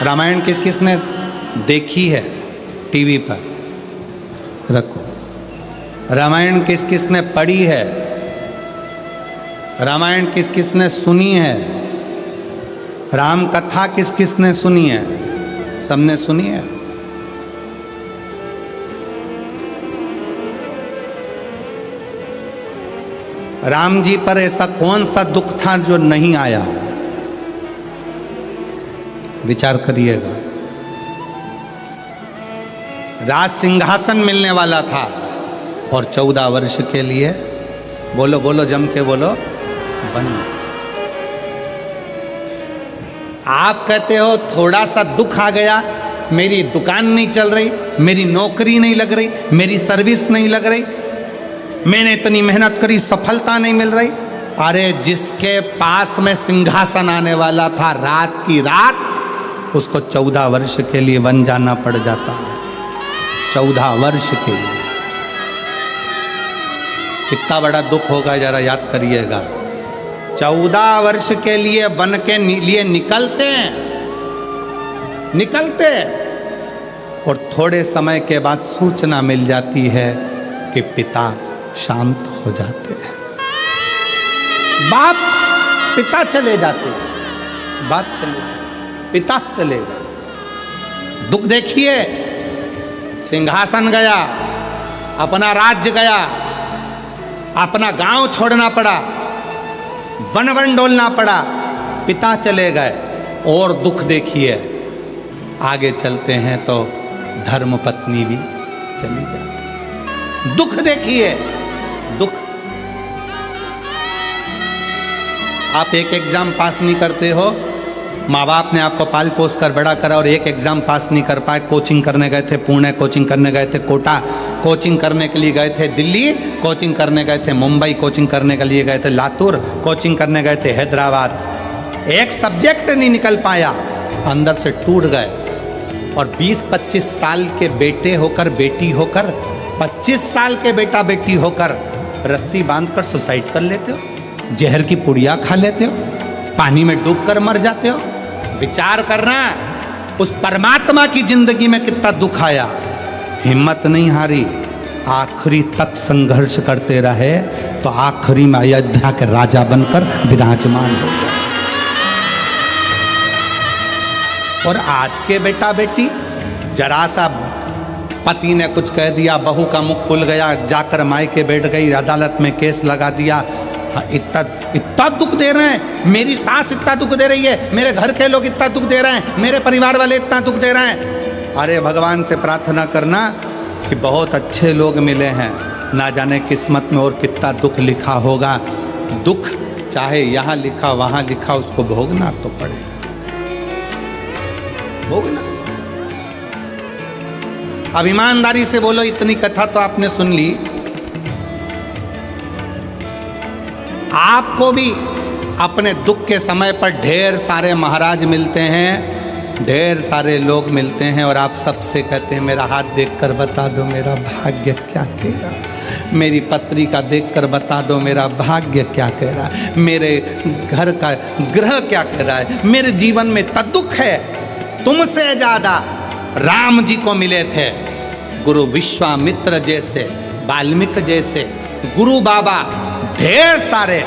रामायण किस किसने देखी है टीवी पर? रखो। रामायण किस किसने पढ़ी है? रामायण किस किसने सुनी है? राम कथा किस किसने सुनी है? सबने सुनी है। राम जी पर ऐसा कौन सा दुख था जो नहीं आया? विचार करिएगा। राज सिंहासन मिलने वाला था और 14 वर्ष के लिए, बोलो बोलो जम के बोलो, वन। आप कहते हो थोड़ा सा दुख आ गया, मेरी दुकान नहीं चल रही, मेरी नौकरी नहीं लग रही, मेरी सर्विस नहीं लग रही, मैंने इतनी मेहनत करी, सफलता नहीं मिल रही। अरे जिसके पास में सिंहासन आने वाला था, रात की रात उसको 14 वर्ष के लिए वन जाना पड़ जाता है। 14 वर्ष के लिए कितना बड़ा दुख होगा, जरा याद करिएगा। 14 वर्ष के लिए वन के लिए निकलते और थोड़े समय के बाद सूचना मिल जाती है कि पिता शांत हो जाते हैं। बाप पिता चले जाते हैं, बाप चले जाते, पिता चले गए। दुख देखिए, सिंहासन गया, अपना राज्य गया, अपना गांव छोड़ना पड़ा, वन वन डोलना पड़ा, पिता चले गए। और दुख देखिए, आगे चलते हैं तो धर्म पत्नी भी चली जाती है। दुख देखिए, दुख। आप एक एग्जाम पास नहीं करते हो, माँ बाप ने आपको पाल पोस कर बड़ा करा और एक एग्जाम पास नहीं कर पाए, कोचिंग करने गए थे पुणे, कोचिंग करने गए थे कोटा, कोचिंग करने के लिए गए थे दिल्ली, कोचिंग करने गए थे मुंबई, कोचिंग करने के लिए गए थे लातूर, कोचिंग करने गए थे हैदराबाद। एक सब्जेक्ट नहीं निकल पाया, अंदर से टूट गए। और 20-25 साल के बेटे होकर, बेटी होकर, 25 साल के बेटा बेटी होकर रस्सी बांधकर सुसाइड कर लेते हो, जहर की पुड़िया खा लेते हो, पानी में डूबकर मर जाते हो। विचार करना, उस परमात्मा की जिंदगी में कितना दुख आया, हिम्मत नहीं हारी, आखिरी तक संघर्ष करते रहे तो आखिरी में अयोध्या के राजा बनकर विराजमान हो गए। और आज के बेटा बेटी, जरा सा पति ने कुछ कह दिया, बहू का मुख खुल गया, जाकर मायके बैठ गई, अदालत में केस लगा दिया। इतना दुख दे रहे हैं, मेरी सास इतना दुख दे रही है, मेरे घर के लोग इतना दुख दे रहे हैं, मेरे परिवार वाले इतना दुख दे रहे हैं। अरे भगवान से प्रार्थना करना कि बहुत अच्छे लोग मिले हैं, ना जाने किस्मत में और कितना दुख लिखा होगा। दुख चाहे यहाँ लिखा वहाँ लिखा, उसको भोगना तो पड़ेगा, भोगना। अब ईमानदारी से बोलो, इतनी कथा तो आपने सुन ली, आपको भी अपने दुख के समय पर ढेर सारे महाराज मिलते हैं, ढेर सारे लोग मिलते हैं और आप सबसे कहते हैं मेरा हाथ देखकर बता दो मेरा भाग्य क्या कह रहा है, मेरी पत्री का देखकर बता दो मेरा भाग्य क्या कह रहा है, मेरे घर का ग्रह क्या कह रहा है, मेरे जीवन में इतना दुख है। तुमसे ज्यादा राम जी को मिले थे गुरु विश्वामित्र जैसे, वाल्मीकि जैसे, गुरु बाबा, ढेर सारे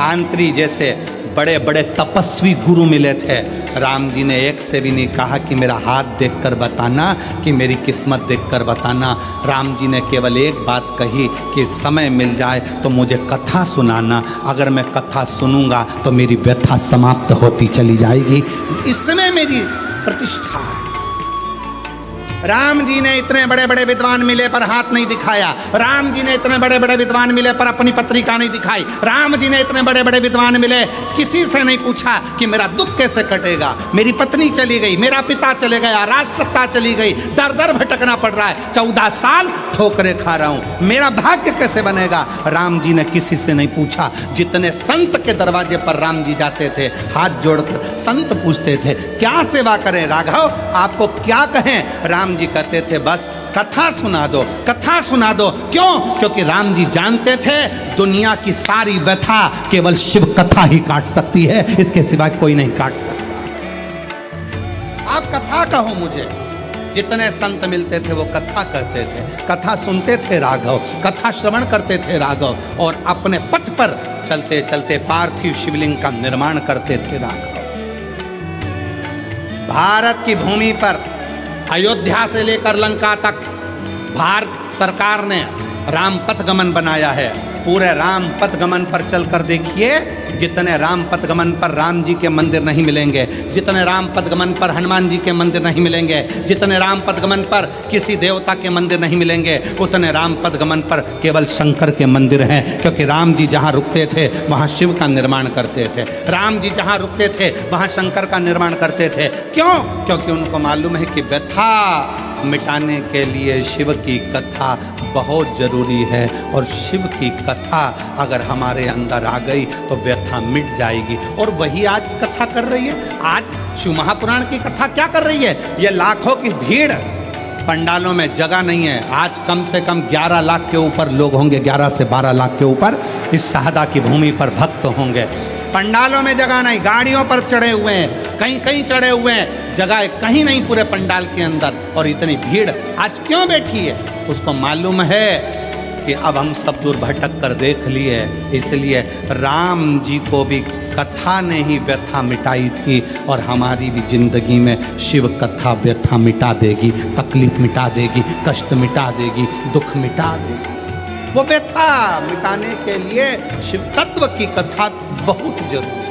आंत्री जैसे बड़े बड़े तपस्वी गुरु मिले थे। राम जी ने एक से भी नहीं कहा कि मेरा हाथ देखकर बताना, कि मेरी किस्मत देखकर बताना। राम जी ने केवल एक बात कही कि समय मिल जाए तो मुझे कथा सुनाना, अगर मैं कथा सुनूंगा तो मेरी व्यथा समाप्त होती चली जाएगी, इसमें मेरी प्रतिष्ठा है। राम जी ने इतने बड़े बड़े विद्वान मिले पर हाथ नहीं दिखाया, राम जी ने इतने बड़े बड़े विद्वान मिले पर अपनी पत्रिका नहीं दिखाई, राम जी ने इतने बड़े बड़े विद्वान मिले, किसी से नहीं पूछा कि मेरा दुख कैसे कटेगा, मेरी पत्नी चली गई, मेरा पिता चले गया, राज सत्ता चली गई, दर दर भटकना पड़ रहा है, 14 साल ठोकरे खा रहा हूं, मेरा भाग्य कैसे बनेगा। राम जी ने किसी से नहीं पूछा। जितने संत के दरवाजे पर राम जी जाते थे, हाथ जोड़कर संत पूछते थे क्या सेवा करें राघव, आपको क्या कहें। राम जी कहते थे बस कथा सुना दो, कथा सुना दो। क्यों? क्योंकि राम जी जानते थे दुनिया की सारी व्यथा केवल शिव कथा ही काट सकती है, इसके सिवा कोई नहीं काट सकता। आप कथा कहो मुझे। जितने संत मिलते थे वो कथा कहते थे, कथा सुनते थे राघव, कथा श्रवण करते थे राघव, और अपने पथ पर चलते चलते पार्थिव शिवलिंग का निर्माण करते थे राघव। भारत की भूमि पर अयोध्या से लेकर लंका तक भारत सरकार ने राम पथ गमन बनाया है। पूरे राम पथ गमन पर चलकर देखिए, जितने राम पथ गमन पर राम जी के मंदिर नहीं मिलेंगे, जितने राम पथ गमन पर हनुमान जी के मंदिर नहीं मिलेंगे, जितने राम पथ गमन पर किसी देवता के मंदिर नहीं मिलेंगे, उतने राम पथ गमन पर केवल शंकर के मंदिर हैं। क्योंकि राम जी जहाँ रुकते थे वहाँ शिव का निर्माण करते थे, राम जी जहाँ रुकते थे वहाँ शंकर का निर्माण करते थे। क्यों? क्योंकि उनको मालूम है कि व्यथा मिटाने के लिए शिव की कथा बहुत जरूरी है, और शिव की कथा अगर हमारे अंदर आ गई तो व्यथा मिट जाएगी। और वही आज कथा कर रही है। आज शिव महापुराण की कथा क्या कर रही है? ये लाखों की भीड़, पंडालों में जगह नहीं है। आज कम से कम 11 लाख के ऊपर लोग होंगे, 11 से 12 लाख के ऊपर इस शाहदा की भूमि पर भक्त होंगे। पंडालों में जगह नहीं, गाड़ियों पर चढ़े हुए हैं, कहीं कहीं चढ़े हुए हैं, जगह कहीं नहीं पूरे पंडाल के अंदर। और इतनी भीड़ आज क्यों बैठी है? उसको मालूम है कि अब हम सब दूर भटक कर देख लिए, इसलिए राम जी को भी कथा ने ही व्यथा मिटाई थी, और हमारी भी जिंदगी में शिव कथा व्यथा मिटा देगी, तकलीफ मिटा देगी, कष्ट मिटा देगी, दुख मिटा देगी। वो व्यथा मिटाने के लिए शिव तत्व की कथा बहुत जरूरी है।